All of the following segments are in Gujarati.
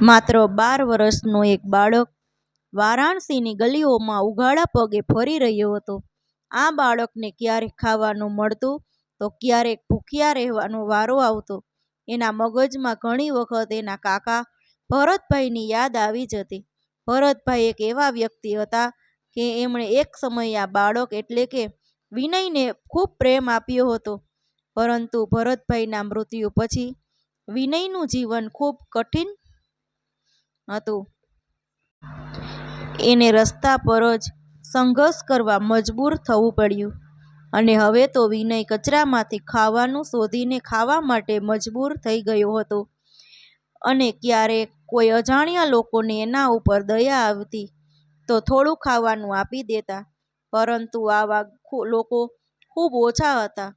માત્ર 12 વર્ષનો એક બાળક વારાણસીની ગલીઓમાં ઉઘાડા પગે ફરી રહ્યો હતો. આ બાળકને ક્યારેક ખાવાનું મળતું તો ક્યારેક ભૂખ્યા રહેવાનો વારો આવતો. એના મગજમાં ઘણી વખત એના કાકા ભરતભાઈની યાદ આવી જતી. ભરતભાઈ એક એવા વ્યક્તિ હતા કે એમણે એક સમયે આ બાળક એટલે કે વિનયને ખૂબ પ્રેમ આપ્યો હતો. પરંતુ ભરતભાઈના મૃત્યુ પછી વિનયનું જીવન ખૂબ કઠિન હતું. એને રસ્તા પર જ સંઘર્ષ કરવા મજબૂર થવું પડ્યું અને હવે તો વિનય કચરામાંથી ખાવાનું શોધીને ખાવા માટે મજબૂર થઈ ગયો હતો. અને ક્યારેક કોઈ અજાણ્યા લોકોને એના ઉપર દયા આવતી તો થોડું ખાવાનું આપી દેતા. પરંતુ આવા લોકો ખૂબ ઓછા હતા.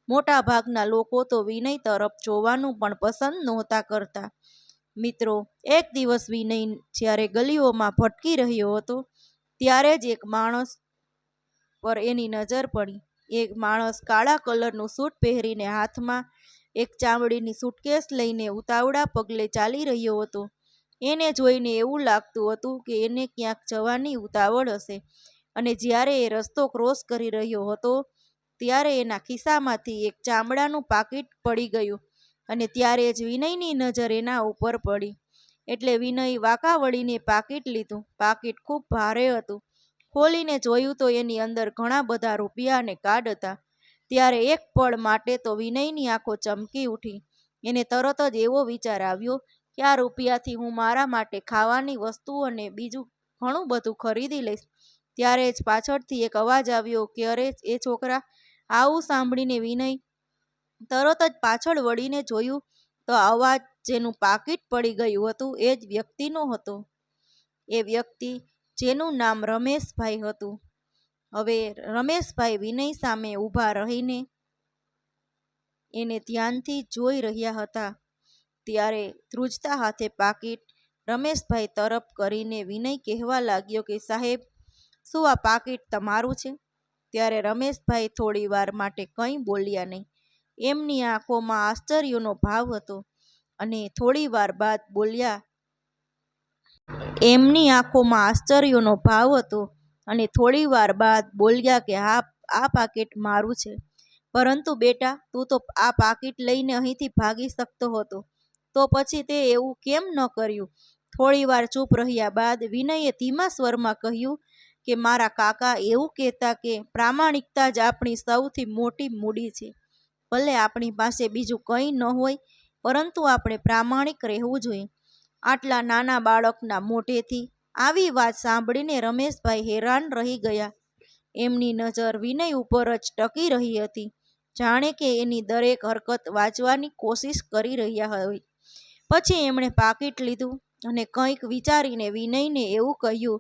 મોટા ભાગના લોકો તો વિનય તરફ જોવાનું પણ પસંદ નહોતા કરતા. મિત્રો, એક દિવસ વિનય જ્યારે ગલીઓમાં ભટકી રહ્યો હતો ત્યારે જ એક માણસ પર એની નજર પડી. એક માણસ કાળા કલરનું સૂટ પહેરીને હાથમાં એક ચામડીની સૂટકેસ લઈને ઉતાવળા પગલે ચાલી રહ્યો હતો. એને જોઈને એવું લાગતું હતું કે એને ક્યાંક જવાની ઉતાવળ હશે. અને જ્યારે એ રસ્તો ક્રોસ કરી રહ્યો હતો ત્યારે એના ખિસ્સામાંથી એક ચામડાનું પાકીટ પડી ગયું અને ત્યારે જ વિનયની નજર એના ઉપર પડી. એટલે વિનય વાંકા વળીને પાકીટ લીધું. પાકીટ ખૂબ ભારે હતું. ખોલીને જોયું તો એની અંદર ઘણા બધા રૂપિયા અને કાર્ડ હતા. ત્યારે એક પળ માટે તો વિનયની આંખો ચમકી ઉઠી. એને તરત જ એવો વિચાર આવ્યો કે આ રૂપિયાથી હું મારા માટે ખાવાની વસ્તુ અને બીજું ઘણું બધું ખરીદી લઈશ. ત્યારે જ પાછળથી એક અવાજ આવ્યો કે અરે એ છોકરા! આવું સાંભળીને વિનય તરત જ પાછળ વળીને જોયું તો અવાજ જેનું પાકીટ પડી ગયું હતું એ જ વ્યક્તિનો હતો. એ વ્યક્તિ જેનું નામ રમેશભાઈ હતું. હવે રમેશભાઈ વિનય સામે ઊભા રહીને એને ધ્યાનથી જોઈ રહ્યા હતા. ત્યારે ધ્રુજતા હાથે પાકીટ રમેશભાઈ તરફ કરીને વિનય કહેવા લાગ્યો કે સાહેબ, શું આ પાકીટ તમારું છે? ત્યારે રમેશભાઈ થોડી વાર માટે કંઈ બોલ્યા નહીં. એમની આંખોમાં આશ્ચર્યનો ભાવ હતો અને થોડી વાર બાદ બોલ્યા કે હા, આ પાકીટ મારું છે. પરંતુ બેટા, તું તો આ પાકીટ લઈને અહીંથી ભાગી શકતો હતો. તો પછી તે એવું કેમ ન કર્યું? થોડી વાર ચૂપ રહ્યા બાદ વિનયે ધીમા સ્વરમાં કહ્યું કે મારા કાકા એવું કહેતા કે પ્રામાણિકતા જ આપણી સૌથી મોટી મૂડી છે. ભલે આપણી પાસે બીજું કંઈ ન હોય પરંતુ આપણે પ્રામાણિક રહેવું જોઈએ. આટલા નાના બાળકના મોઢેથી આવી વાત સાંભળીને રમેશભાઈ હેરાન રહી ગયા. એમની નજર વિનય ઉપર જ ટકી રહી હતી, જાણે કે એની દરેક હરકત વાંચવાની કોશિશ કરી રહ્યા હોય. પછી એમણે પાકીટ લીધું અને કંઈક વિચારીને વિનયને એવું કહ્યું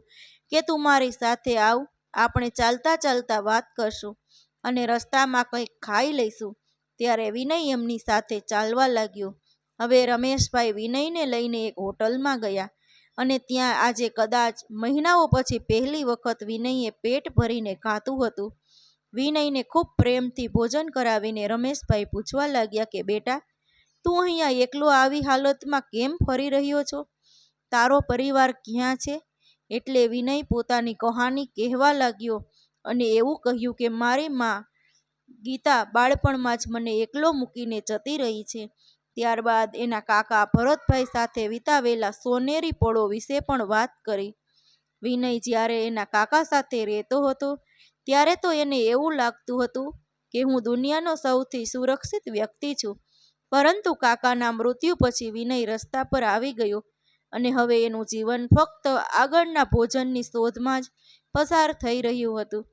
કે તું મારી સાથે આવ, આપણે ચાલતા ચાલતા વાત કરશું અને રસ્તામાં કંઈક ખાઈ લઈશું. ત્યારે વિનય એમની સાથે ચાલવા લાગ્યો. હવે રમેશભાઈ વિનયને લઈને એક હોટલમાં ગયા અને ત્યાં આજે કદાચ મહિનાઓ પછી પહેલી વખત વિનયે પેટ ભરીને ખાધું હતું. વિનયને ખૂબ પ્રેમથી ભોજન કરાવીને રમેશભાઈ પૂછવા લાગ્યા કે બેટા, તું અહીંયા એકલો આવી હાલતમાં કેમ ફરી રહ્યો છો? તારો પરિવાર ક્યાં છે? એટલે વિનય પોતાની કહાની કહેવા લાગ્યો અને એવું કહ્યું કે મારી મા ગીતા બાળપણમાં જ મને એકલો મૂકીને જતી રહી છે. ત્યારબાદ એના કાકા ભરતભાઈ સાથે વિતાવેલા સોનેરી પળો વિશે પણ વાત કરી. વિનય જ્યારે એના કાકા સાથે રહેતો હતો ત્યારે તો એને એવું લાગતું હતું કે હું દુનિયાનો સૌથી સુરક્ષિત વ્યક્તિ છું. પરંતુ કાકાના મૃત્યુ પછી વિનય રસ્તા પર આવી ગયો અને હવે એનું જીવન ફક્ત આગળના ભોજનની શોધમાં જ પસાર થઈ રહ્યું હતું.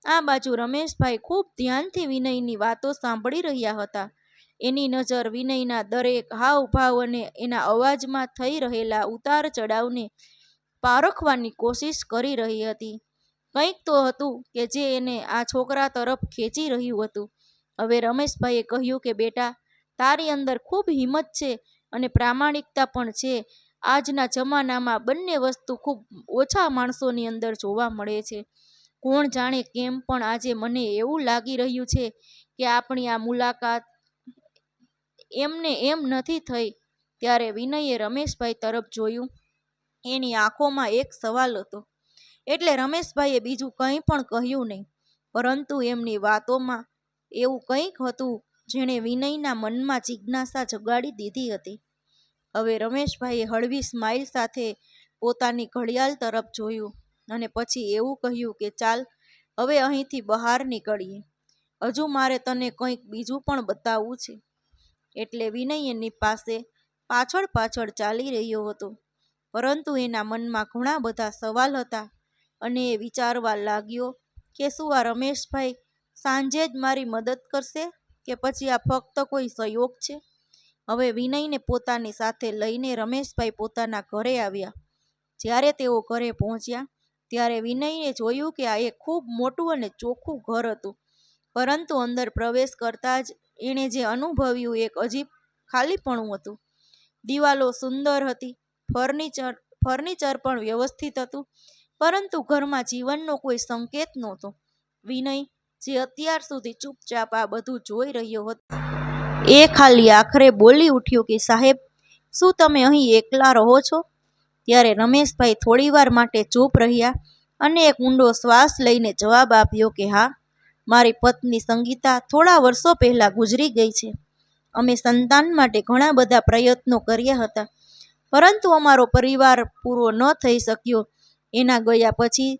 આ બાજુ રમેશભાઈ ખૂબ ધ્યાનથી વિનયની વાતો સાંભળી રહ્યા હતા. એની નજર વિનયના દરેક હાવભાવ અને એના અવાજમાં થઈ રહેલા ઉતાર ચઢાવને પારખવાની કોશિશ કરી રહી હતી. કંઈક તો હતું કે જે એને આ છોકરા તરફ ખેંચી રહ્યું હતું. હવે રમેશભાઈએ કહ્યું કે બેટા, તારી અંદર ખૂબ હિંમત છે અને પ્રામાણિકતા પણ છે. આજના જમાનામાં બંને વસ્તુ ખૂબ ઓછા માણસોની અંદર જોવા મળે છે. કોણ જાણે કેમ પણ આજે મને એવું લાગી રહ્યું છે કે આપણી આ મુલાકાત એમને એમ નથી થઈ ત્યારે વિનયે રમેશભાઈ તરફ જોયું. એની આંખોમાં એક સવાલ હતો. એટલે રમેશભાઈએ બીજું કંઈ પણ કહ્યું નહીં, પરંતુ એમની વાતોમાં એવું કંઈક હતું જેણે વિનયના મનમાં જિજ્ઞાસા જગાડી દીધી હતી. હવે રમેશભાઈએ હળવી સ્માઇલ સાથે પોતાની ઘડિયાળ તરફ જોયું અને પછી એવું કહ્યું કે ચાલ હવે અહીંથી બહાર નીકળીએ. હજુ મારે તને કંઈક બીજું પણ બતાવવું છે. એટલે વિનય એની પાસે પાછળ પાછળ ચાલી રહ્યો હતો, પરંતુ એના મનમાં ઘણા બધા સવાલ હતા અને એ વિચારવા લાગ્યો કે શું આ રમેશભાઈ સાંજે જ મારી મદદ કરશે કે પછી આ ફક્ત કોઈ સંયોગ છે. હવે વિનયને પોતાની સાથે લઈને રમેશભાઈ પોતાના ઘરે આવ્યા. જ્યારે તેઓ ઘરે પહોંચ્યા ત્યારે વિનયે જોયું કે આ એક ખૂબ મોટું અને ચોખ્ખું ઘર હતું, પરંતુ અંદર પ્રવેશ કરતાં જ એણે જે અનુભવ્યું એક અજીબ ખાલીપણું હતું. દિવાલો સુંદર હતી, ફર્નિચર પણ વ્યવસ્થિત હતું, પરંતુ ઘરમાં જીવનનો કોઈ સંકેત નહોતો. વિનય, જે અત્યાર સુધી ચૂપચાપ આ બધું જોઈ રહ્યો હતો, એ ખાલી આખરે બોલી ઉઠ્યો કે સાહેબ, શું તમે અહીં એકલા રહો છો? ત્યારે રમેશભાઈ થોડીવાર માટે ચૂપ રહ્યા અને એક ઊંડો શ્વાસ લઈને જવાબ આપ્યો કે હા, મારી પત્ની સંગીતા થોડા વર્ષો પહેલાં ગુજરી ગઈ છે. અમે સંતાન માટે ઘણા બધા પ્રયત્નો કર્યા હતા, પરંતુ અમારો પરિવાર પૂરો ન થઈ શક્યો. એના ગયા પછી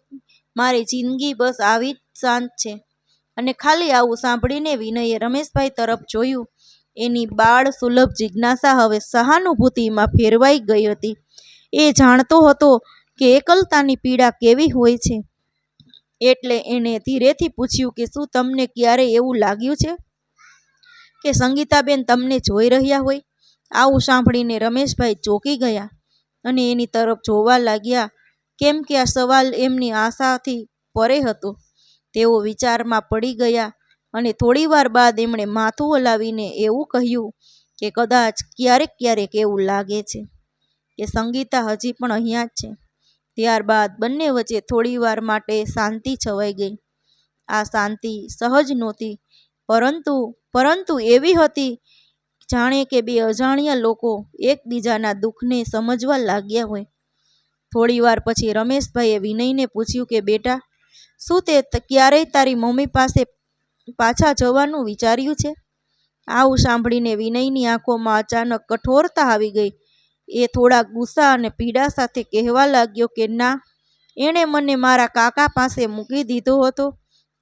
મારી જિંદગી બસ આવી જ શાંત છે. અને ખાલી આવું સાંભળીને વિનયે રમેશભાઈ તરફ જોયું. એની બાળ સુલભ જિજ્ઞાસા હવે સહાનુભૂતિમાં ફેરવાઈ ગઈ હતી. એ જાણતો હતો કે એકલતાની પીડા કેવી હોય છે. એટલે એણે ધીરેથી પૂછ્યું કે શું તમને ક્યારેય એવું લાગ્યું છે કે સંગીતાબેન તમને જોઈ રહ્યા હોય? આવું સાંભળીને રમેશભાઈ ચોંકી ગયા અને એની તરફ જોવા લાગ્યા, કેમ કે આ સવાલ એમની આશાથી પરે હતો. તેઓ વિચારમાં પડી ગયા અને થોડીવાર બાદ એમણે માથું હલાવીને એવું કહ્યું કે કદાચ ક્યારેક એવું લાગે છે કે સંગીતા હજી પણ અહીંયા જ છે. ત્યારબાદ બંને વચ્ચે થોડીવાર માટે શાંતિ છવાઈ ગઈ. આ શાંતિ સહજ નહોતી, પરંતુ એવી હતી જાણે કે બે અજાણ્યા લોકો એકબીજાના દુઃખને સમજવા લાગ્યા હોય. થોડીવાર પછી રમેશભાઈએ વિનયને પૂછ્યું કે બેટા, શું તે ક્યારેય તારી મમ્મી પાસે પાછા જવાનું વિચાર્યું છે? આવું સાંભળીને વિનયની આંખોમાં અચાનક કઠોરતા આવી ગઈ. એ થોડા ગુસ્સા અને પીડા સાથે કહેવા લાગ્યો કે ના, એણે મને મારા કાકા પાસે મૂકી દીધો હતો.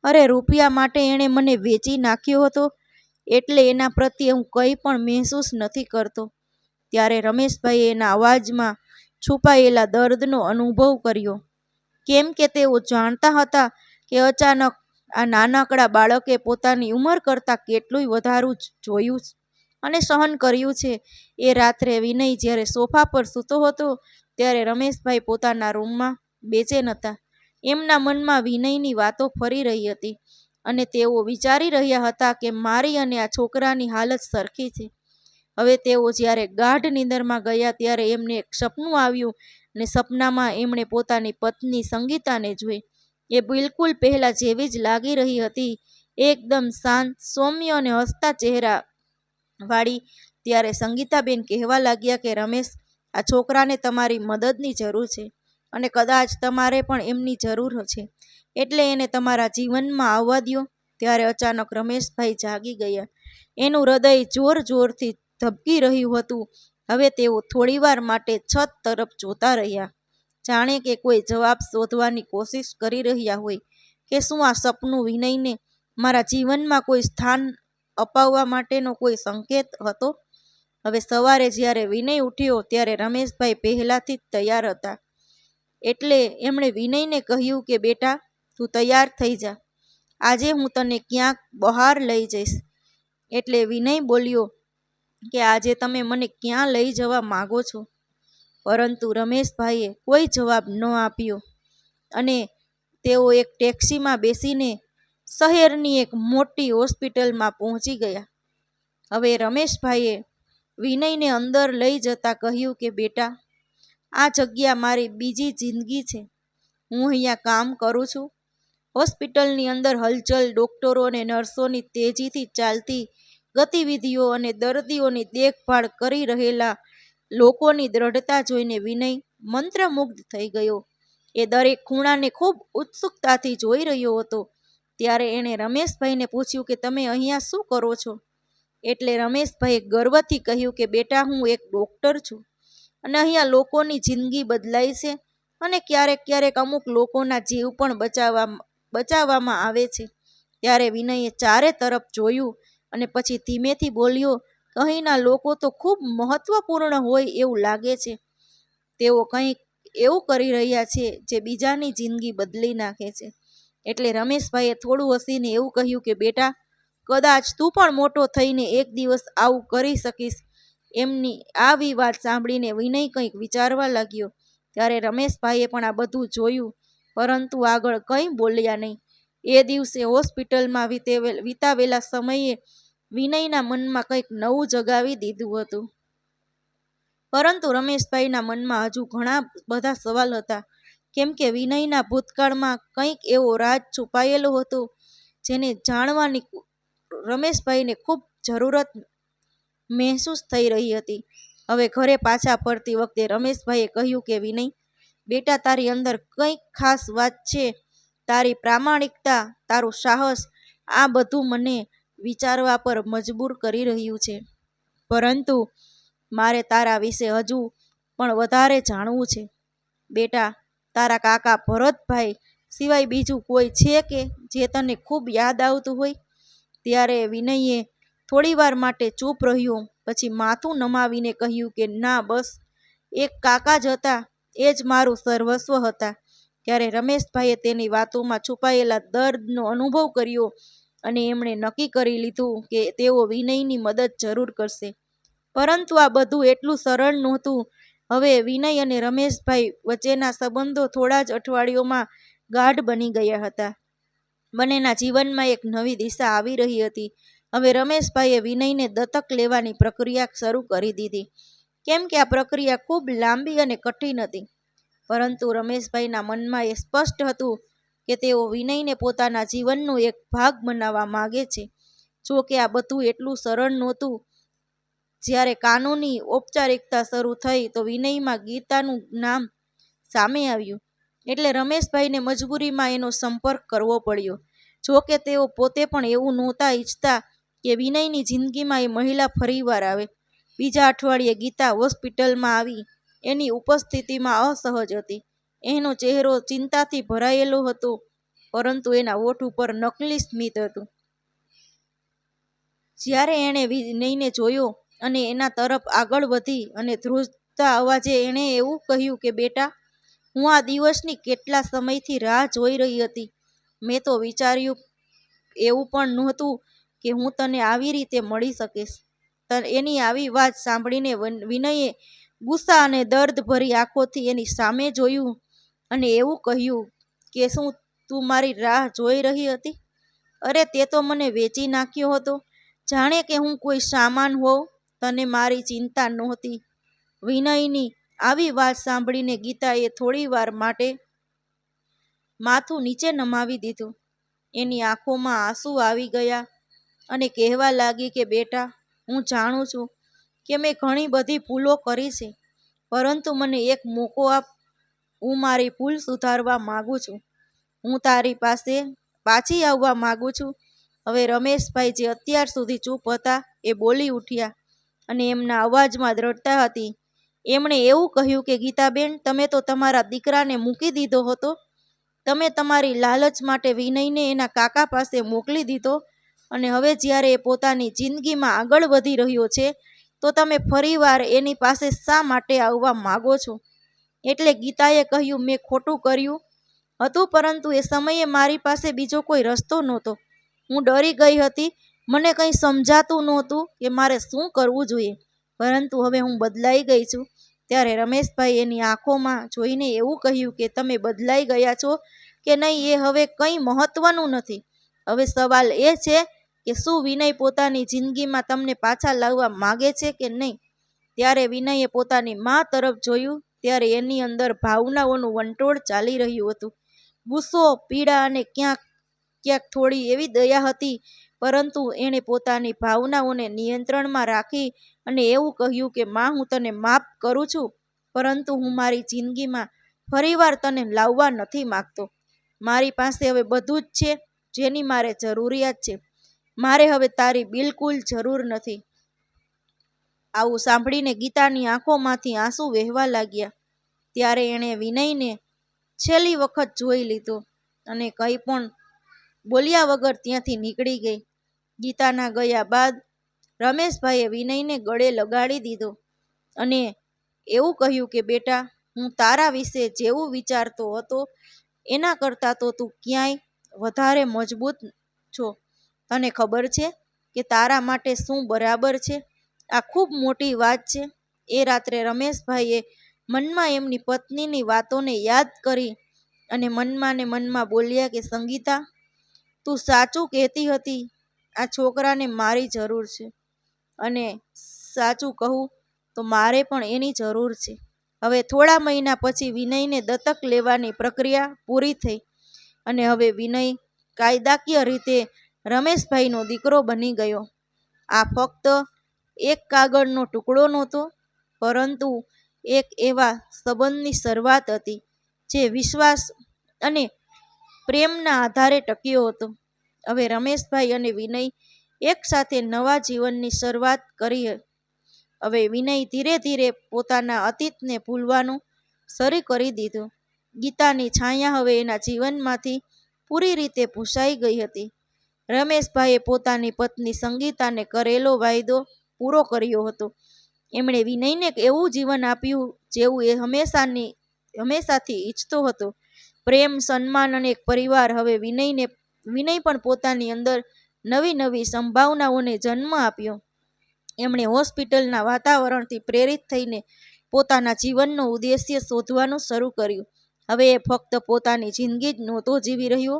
અરે, રૂપિયા માટે એણે મને વેચી નાખ્યો હતો, એટલે એના પ્રત્યે હું કંઈ પણ મહેસૂસ નથી કરતો. ત્યારે રમેશભાઈએ એના અવાજમાં છુપાયેલા દર્દનો અનુભવ કર્યો, કેમ કે તેઓ જાણતા હતા કે અચાનક આ નાનકડા બાળકે પોતાની ઉંમર કરતાં કેટલું વધારું જોયું અને સહન કર્યું છે. એ રાત્રે વિનય જ્યારે સોફા પર સૂતો હતો ત્યારે રમેશભાઈ પોતાના રૂમમાં બેચેન હતા. એમના મનમાં વિનયની વાતો ફરી રહી હતી અને તેઓ વિચારી રહ્યા હતા કે મારી અને આ છોકરાની હાલત સરખી છે. હવે તેઓ જ્યારે ગાઢ નિંદરમાં ગયા ત્યારે એમને એક સપનું આવ્યું અને સપનામાં એમણે પોતાની પત્ની સંગીતાને જોઈ. એ બિલકુલ પહેલાં જેવી જ લાગી રહી હતી, એકદમ શાંત, સૌમ્ય અને હસતા ચહેરા વાળી. ત્યારે સંગીતાબેન કહેવા લાગ્યા કે રમેશ, આ છોકરાને તમારી મદદની જરૂર છે અને કદાચ તમારે પણ એમની જરૂર છે, એટલે એને તમારા જીવનમાં આવવા દો. ત્યારે અચાનક રમેશભાઈ જાગી ગયા. એનું હૃદય જોર જોરથી ધબકી રહ્યું હતું. હવે તેઓ થોડીવાર માટે છત તરફ જોતા રહ્યા, જાણે કે કોઈ જવાબ શોધવાની કોશિશ કરી રહ્યા હોય કે શું આ સપનું વિનયને મારા જીવનમાં કોઈ સ્થાન અપાવવા માટેનો કોઈ સંકેત હતો. હવે સવારે જ્યારે વિનય ઉઠ્યો ત્યારે રમેશભાઈ પહેલાંથી જ તૈયાર હતા. એટલે એમણે વિનયને કહ્યું કે બેટા, તું તૈયાર થઈ જા, આજે હું તને ક્યાંક બહાર લઈ જઈશ. એટલે વિનય બોલ્યો કે આજે તમે મને ક્યાં લઈ જવા માગો છો? પરંતુ રમેશભાઈએ કોઈ જવાબ ન આપ્યો અને તેઓ એક ટેક્સીમાં બેસીને શહેરની એક મોટી હોસ્પિટલમાં પહોંચી ગયા. હવે રમેશભાઈએ વિનયને અંદર લઈ જતા કહ્યું કે બેટા, આ જગ્યા મારી બીજી જિંદગી છે. હું અહીંયા કામ કરું છું. હોસ્પિટલની અંદર હલચલ, ડૉક્ટરો અને નર્સોની તેજીથી ચાલતી ગતિવિધિઓ અને દર્દીઓની દેખભાળ કરી રહેલા લોકોની દ્રઢતા જોઈને વિનય મંત્રમુગ્ધ થઈ ગયો. એ દરેક ખૂણાને ખૂબ ઉત્સુકતાથી જોઈ રહ્યો હતો. ત્યારે એણે રમેશભાઈને પૂછ્યું કે તમે અહીંયા શું કરો છો? એટલે રમેશભાઈએ ગર્વથી કહ્યું કે બેટા, હું એક ડૉક્ટર છું અને અહીંયા લોકોની જિંદગી બદલાય છે અને ક્યારેક ક્યારેક અમુક લોકોના જીવ પણ બચાવવામાં આવે છે. ત્યારે વિનયે ચારે તરફ જોયું અને પછી ધીમેથી બોલ્યો, અહીંના લોકો તો ખૂબ મહત્વપૂર્ણ હોય એવું લાગે છે. તેઓ કંઈક એવું કરી રહ્યા છે જે બીજાની જિંદગી બદલી નાખે છે. એટલે રમેશભાઈએ થોડું હસીને એવું કહ્યું કે બેટા, કદાચ તું પણ મોટો થઈને એક દિવસ આવું કરી શકીશ. એમની આવી વાત સાંભળીને વિનય કંઈક વિચારવા લાગ્યો. ત્યારે રમેશભાઈએ પણ આ બધું જોયું, પરંતુ આગળ કંઈ બોલ્યા નહીં. એ દિવસે હોસ્પિટલમાં વિતાવેલા સમયે વિનયના મનમાં કંઈક નવું જગાવી દીધું હતું. પરંતુ રમેશભાઈના મનમાં હજુ ઘણા બધા સવાલ હતા, કેમ કે વિનયના ભૂતકાળમાં કંઈક એવો રાજ છુપાયેલો હતો જેને જાણવાની રમેશભાઈને ખૂબ જરૂરત મહેસૂસ થઈ રહી હતી. હવે ઘરે પાછા ફરતી વખતે રમેશભાઈએ કહ્યું કે વિનય, બેટા, તારી અંદર કંઈક ખાસ વાત છે. તારી પ્રામાણિકતા, તારું સાહસ, આ બધું મને વિચારવા પર મજબૂર કરી રહ્યું છે. પરંતુ મારે તારા વિશે હજુ પણ વધારે જાણવું છે. બેટા, તારા કાકા ભરતભાઈ સિવાય બીજું કોઈ છે કે જે તને ખૂબ યાદ આવતું હોય? ત્યારે વિનયે થોડીવાર માટે ચૂપ રહ્યો, પછી માથું નમાવીને કહ્યું કે ના, બસ એક કાકા જ હતા, એ જ મારું સર્વસ્વ હતા. ત્યારે રમેશભાઈએ તેની વાતોમાં છુપાયેલા દર્દનો અનુભવ કર્યો અને એમણે નક્કી કરી લીધું કે તેઓ વિનયની મદદ જરૂર કરશે. પરંતુ આ બધું એટલું સરળ નહોતું. હવે વિનય અને રમેશભાઈ વચ્ચેના સંબંધો થોડા જ અઠવાડિયોમાં ગાઢ બની ગયા હતા. બંનેના જીવનમાં એક નવી દિશા આવી રહી હતી. હવે રમેશભાઈએ વિનયને દત્તક લેવાની પ્રક્રિયા શરૂ કરી દીધી. કેમ કે આ પ્રક્રિયા ખૂબ લાંબી અને કઠિન હતી. પરંતુ રમેશભાઈના મનમાં એ સ્પષ્ટ હતું કે તેઓ વિનયને પોતાના જીવનનો એક ભાગ બનાવવા માગે છે. જો કે આ બધું એટલું સરળ નહોતું. જ્યારે કાનૂની ઔપચારિકતા શરૂ થઈ તો વિનયમાં ગીતાનું નામ સામે આવ્યું. એટલે રમેશભાઈને મજબૂરીમાં એનો સંપર્ક કરવો પડ્યો. જો કે તેઓ પોતે પણ એવું નહોતા ઈચ્છતા કે વિનયની જિંદગીમાં એ મહિલા ફરીવાર આવે. બીજા અઠવાડિયે ગીતા હોસ્પિટલમાં આવી. એની ઉપસ્થિતિમાં અસહજ હતી. એનો ચહેરો ચિંતાથી ભરાયેલો હતો, પરંતુ એના હોઠ ઉપર નકલી સ્મિત હતું. જ્યારે એણે વિનયને જોયો અને એના તરફ આગળ વધી અને ધ્રુજતા અવાજે એણે એવું કહ્યું કે બેટા, હું આ દિવસની કેટલા સમયથી રાહ જોઈ રહી હતી. મેં તો વિચાર્યું એવું પણ નહોતું કે હું તને આવી રીતે મળી શકીશ. એની આવી વાત સાંભળીને વિનયે ગુસ્સા અને દર્દભરી આંખોથી એની સામે જોયું અને એવું કહ્યું કે શું તું મારી રાહ જોઈ રહી હતી? અરે, તે તો મને વેચી નાખ્યો હતો, જાણે કે હું કોઈ સામાન હોઉં. તને મારી ચિંતા નહોતી. વિનયની આવી વાત સાંભળીને ગીતાએ થોડીવાર માટે માથું નીચે નમાવી દીધું. એની આંખોમાં આંસુ આવી ગયા અને કહેવા લાગી કે બેટા, હું જાણું છું કે મેં ઘણી બધી ભૂલો કરી છે, પરંતુ મને એક મોકો આપ. હું મારી ભૂલ સુધારવા માગું છું. હું તારી પાસે પાછી આવવા માગું છું. હવે રમેશભાઈ, જે અત્યાર સુધી ચૂપ હતા, એ બોલી ઉઠ્યા અને એમના અવાજમાં દ્રઢતા હતી. એમણે એવું કહ્યું કે ગીતાબેન, તમે તો તમારા દીકરાને મૂકી દીધો હતો. તમે તમારી લાલચ માટે વિનયને એના કાકા પાસે મોકલી દીધો અને હવે જ્યારે એ પોતાની જિંદગીમાં આગળ વધી રહ્યો છે તો તમે ફરીવાર એની પાસે શા માટે આવવા માગો છો? એટલે ગીતાએ કહ્યું, મેં ખોટું કર્યું હતું, પરંતુ એ સમયે મારી પાસે બીજો કોઈ રસ્તો નહોતો. હું ડરી ગઈ હતી. મને કંઈ સમજાતું નહોતું કે મારે શું કરવું જોઈએ. પરંતુ હવે હું બદલાઈ ગઈ છું. ત્યારે રમેશભાઈ એની આંખોમાં જોઈને એવું કહ્યું કે તમે બદલાઈ ગયા છો કે નહીં એ હવે કંઈ મહત્વનું નથી. હવે સવાલ એ છે કે શું વિનય પોતાની જિંદગીમાં તમને પાછા લાવવા માગે છે કે નહીં? ત્યારે વિનયે પોતાની મા તરફ જોયું. ત્યારે એની અંદર ભાવનાઓનું વંટોળ ચાલી રહ્યું હતું. ગુસ્સો, પીડા અને ક્યાંક થોડી એવી દયા હતી પરંતુ એણે પોતાની ભાવનાઓને નિયંત્રણમાં રાખી અને એવું કહ્યું કે માં, હું તને માફ કરું છું, પરંતુ હું મારી જિંદગીમાં ફરીવાર તને લાવવા નથી માગતો. મારી પાસે હવે બધું જ છે જેની મારે જરૂરિયાત છે. મારે હવે તારી બિલકુલ જરૂર નથી. આવું સાંભળીને ગીતાની આંખોમાંથી આંસુ વહેવા લાગ્યા. ત્યારે એણે વિનયને છેલ્લી વખત જોઈ લીધો અને કંઈ પણ બોલ્યા વગર ત્યાંથી નીકળી ગઈ. ગીતાના ગયા બાદ રમેશભાઈએ વિનયને ગળે લગાડી દીધો અને એવું કહ્યું કે બેટા, હું તારા વિશે જેવું વિચારતો હતો એના કરતાં તો તું ક્યાંય વધારે મજબૂત છો. તને ખબર છે કે તારા માટે શું બરાબર છે? આ ખૂબ મોટી વાત છે. એ રાત્રે રમેશભાઈએ મનમાં એમની પત્નીની વાતોને યાદ કરી અને મનમાં ને મનમાં બોલ્યા કે સંગીતા, તું સાચું કહેતી હતી. આ છોકરાને મારી જરૂર છે અને સાચું કહું તો મારે પણ એની જરૂર છે. હવે થોડા મહિના પછી વિનયને દત્તક લેવાની પ્રક્રિયા પૂરી થઈ અને હવે વિનય કાયદાકીય રીતે રમેશભાઈનો દીકરો બની ગયો. આ ફક્ત એક કાગળનો ટુકડો નહોતો, પરંતુ એક એવા સંબંધની શરૂઆત હતી જે વિશ્વાસ અને પ્રેમના આધારે ટક્યો હતો. હવે રમેશભાઈ અને વિનય એક સાથે નવા જીવનની શરૂઆત કરી. હવે વિનય ધીરે ધીરે પોતાના અતીતને ભૂલવાનું શરૂ કરી દીધું. ગીતાની છાયા હવે એના જીવનમાંથી પૂરી રીતે ભૂસાઈ ગઈ હતી. રમેશભાઈએ પોતાની પત્ની સંગીતાને કરેલો વાયદો પૂરો કર્યો હતો. એમણે વિનયને એવું જીવન આપ્યું જેવું એ હંમેશાથી ઈચ્છતો હતો. પ્રેમ, સન્માન અને એક પરિવાર. હવે વિનય પણ પોતાની અંદર નવી નવી સંભાવનાઓને જન્મ આપ્યો. એમણે હોસ્પિટલના વાતાવરણથી પ્રેરિત થઈને પોતાના જીવનનો ઉદ્દેશ્ય શોધવાનું શરૂ કર્યું. હવે એ ફક્ત પોતાની જિંદગી જ નહોતો જીવી રહ્યો,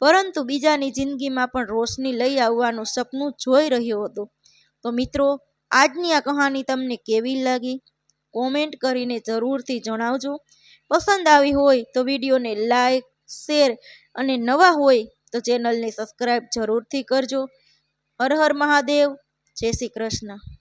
પરંતુ બીજાની જિંદગીમાં પણ રોશની લઈ આવવાનું સપનું જોઈ રહ્યો હતો. તો મિત્રો, આજની આ કહાની તમને કેવી લાગી? કોમેન્ટ કરીને જરૂરથી જણાવજો. પસંદ આવી હોય તો વિડીયોને લાઈક, શેર અને નવા હોય તો ચેનલને સબસ્ક્રાઈબ જરૂરથી કરજો. હર હર મહાદેવ. જય શ્રી કૃષ્ણ.